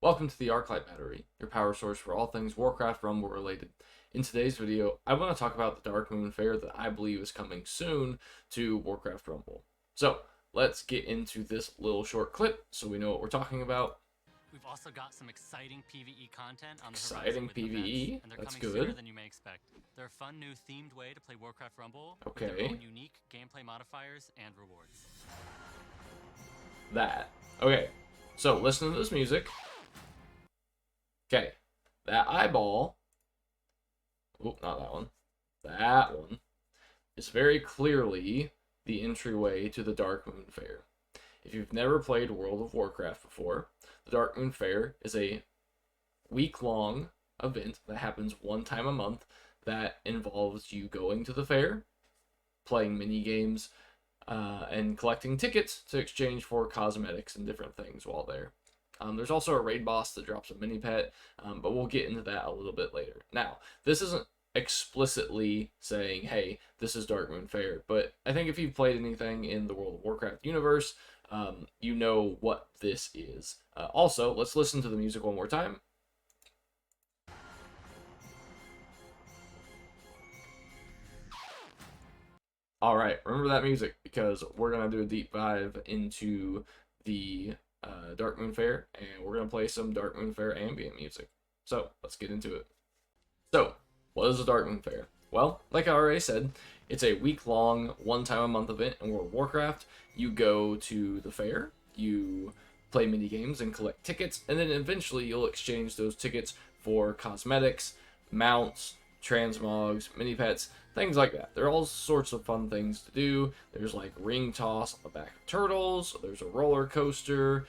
Welcome to the Arclight Battery, your power source for all things Warcraft Rumble related. In today's video, I want to talk about the Darkmoon Faire that I believe is coming soon to Warcraft Rumble. So, let's get into this little short clip so we know what we're talking about. We've also got some exciting PvE content on the Exciting horizon with PvE? events, and they're That's coming good. sooner than you may expect. They're a fun new themed way to play Warcraft Rumble with their Okay. own unique gameplay modifiers and rewards. Okay, so listen to this music. Okay, that eyeball, oh, not that one, that one is very clearly the entryway to the Darkmoon Faire. If you've never played World of Warcraft before, the Darkmoon Faire is a week-long event that happens one time a month that involves you going to the fair, playing mini-games, and collecting tickets to exchange for cosmetics and different things while there. There's also a raid boss that drops a mini pet, but we'll get into that a little bit later. Now, this isn't explicitly saying, hey, this is Darkmoon Faire, but I think if you've played anything in the World of Warcraft universe, you know what this is. Also, let's listen to the music one more time. Alright, remember that music because we're going to do a deep dive into the Darkmoon Faire, and we're going to play some Darkmoon Faire ambient music. So, let's get into it. So, what is the Darkmoon Faire? Well, like I already said, it's a week-long, one-time-a-month event in World of Warcraft. You go to the fair, you play mini-games and collect tickets, and then eventually you'll exchange those tickets for cosmetics, mounts, transmogs, mini-pets, things like that. There are all sorts of fun things to do. There's like ring toss on the back of turtles, there's a roller coaster,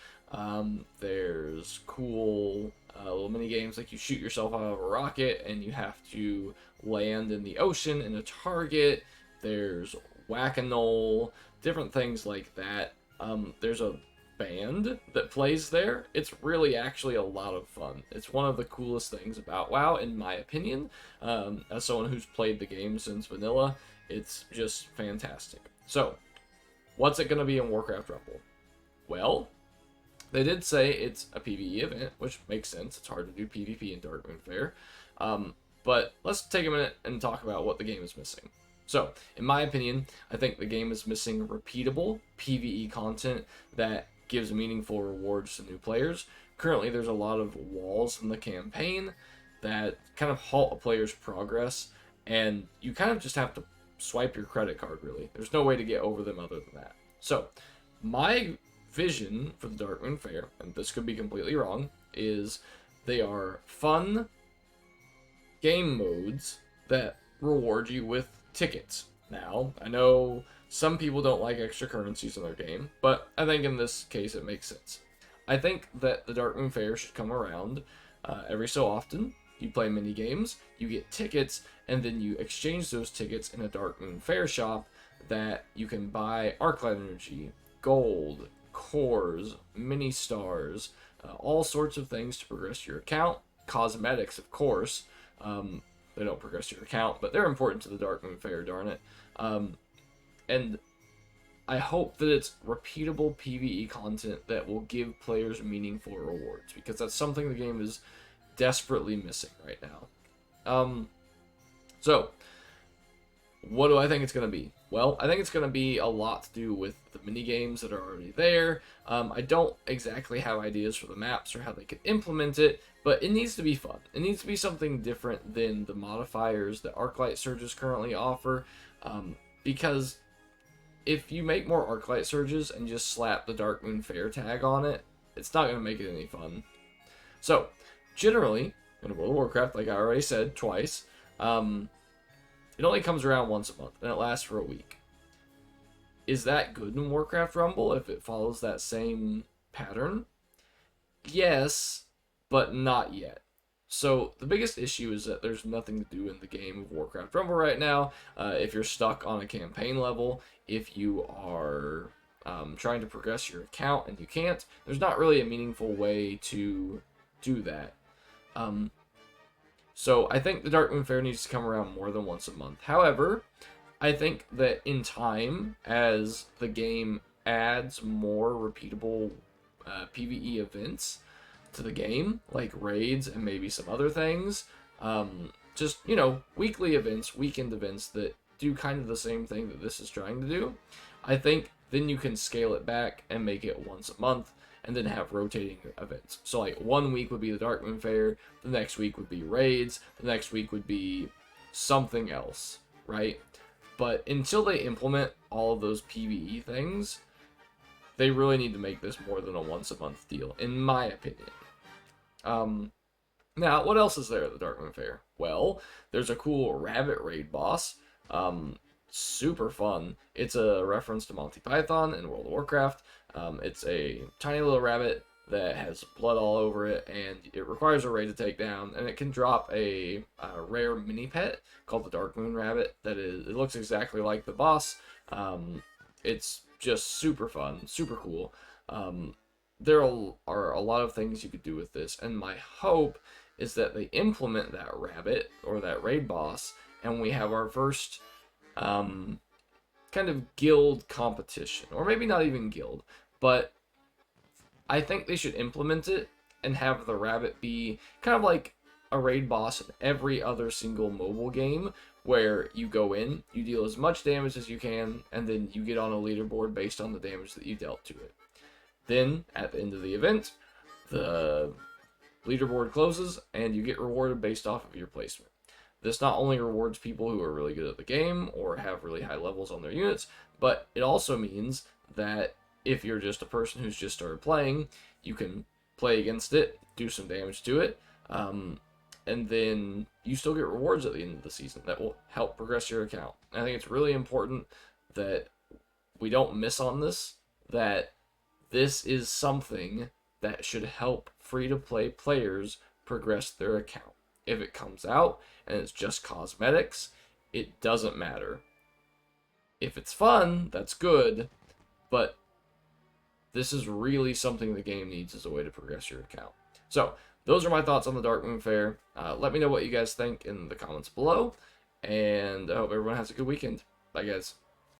there's cool little mini games like you shoot yourself out of a rocket and you have to land in the ocean in a target. There's whack-a-mole, different things like that. There's a band that plays there. It's really actually a lot of fun. It's one of the coolest things about WoW, in my opinion. As someone who's played the game since vanilla, it's just fantastic. So, what's it going to be in Warcraft Rumble? Well, they did say it's a PvE event, which makes sense. It's hard to do PvP in Darkmoon Faire. But let's take a minute and talk about what the game is missing. So, in my opinion, I think the game is missing repeatable PvE content that gives meaningful rewards to new players. Currently, there's a lot of walls in the campaign that kind of halt a player's progress, and you kind of just have to swipe your credit card, really. There's no way to get over them other than that. So, my vision for the Darkmoon Faire, and this could be completely wrong, is they are fun game modes that reward you with tickets. Now, I know some people don't like extra currencies in their game, but I think in this case it makes sense. I think that the Darkmoon Faire should come around every so often. You play mini games, you get tickets, and then you exchange those tickets in a Darkmoon Faire shop that you can buy Arclight Energy, gold, cores, mini stars, all sorts of things to progress your account. Cosmetics, of course. They don't progress your account, but they're important to the Darkmoon Faire, darn it. And I hope that it's repeatable PvE content that will give players meaningful rewards, because that's something the game is desperately missing right now. So, what do I think it's going to be? Well, I think it's going to be a lot to do with the mini-games that are already there. I don't exactly have ideas for the maps or how they could implement it, but it needs to be fun. It needs to be something different than the modifiers that Arclight Surges currently offer, because if you make more Arclight Surges and just slap the Darkmoon Faire tag on it, it's not going to make it any fun. So, generally, in World of Warcraft, like I already said twice, it only comes around once a month, and it lasts for a week. Is that good in Warcraft Rumble if it follows that same pattern? Yes, but not yet. So the biggest issue is that there's nothing to do in the game of Warcraft Rumble right now. If you're stuck on a campaign level, if you are trying to progress your account and you can't, there's not really a meaningful way to do that. So I think the Darkmoon Faire needs to come around more than once a month. However, I think that in time, as the game adds more repeatable PvE events, to the game, like raids and maybe some other things. Just, weekly events, weekend events that do kind of the same thing that this is trying to do. I think then you can scale it back and make it once a month and then have rotating events. So like 1 week would be the Darkmoon Faire, the next week would be raids, the next week would be something else, right? But until they implement all of those PvE things, they really need to make this more than a once a month deal, in my opinion. Now, what else is there at the Darkmoon Faire? Well, there's a cool rabbit raid boss. Super fun. It's a reference to Monty Python in World of Warcraft. It's a tiny little rabbit that has blood all over it, and it requires a raid to take down, and it can drop a rare mini pet called the Darkmoon Rabbit. It looks exactly like the boss. It's just super fun, super cool. There are a lot of things you could do with this, and my hope is that they implement that rabbit or that raid boss, and we have our first kind of guild competition, or maybe not even guild, but I think they should implement it and have the rabbit be kind of like a raid boss in every other single mobile game, where you go in, you deal as much damage as you can, and then you get on a leaderboard based on the damage that you dealt to it. Then, at the end of the event, the leaderboard closes, and you get rewarded based off of your placement. This not only rewards people who are really good at the game or have really high levels on their units, but it also means that if you're just a person who's just started playing, you can play against it, do some damage to it, and then you still get rewards at the end of the season that will help progress your account. I think it's really important that we don't miss on this, that this is something that should help free-to-play players progress their account. If it comes out and it's just cosmetics, it doesn't matter. If it's fun, that's good, but this is really something the game needs as a way to progress your account. So, those are my thoughts on the Darkmoon Faire. Let me know what you guys think in the comments below, and I hope everyone has a good weekend. Bye, guys.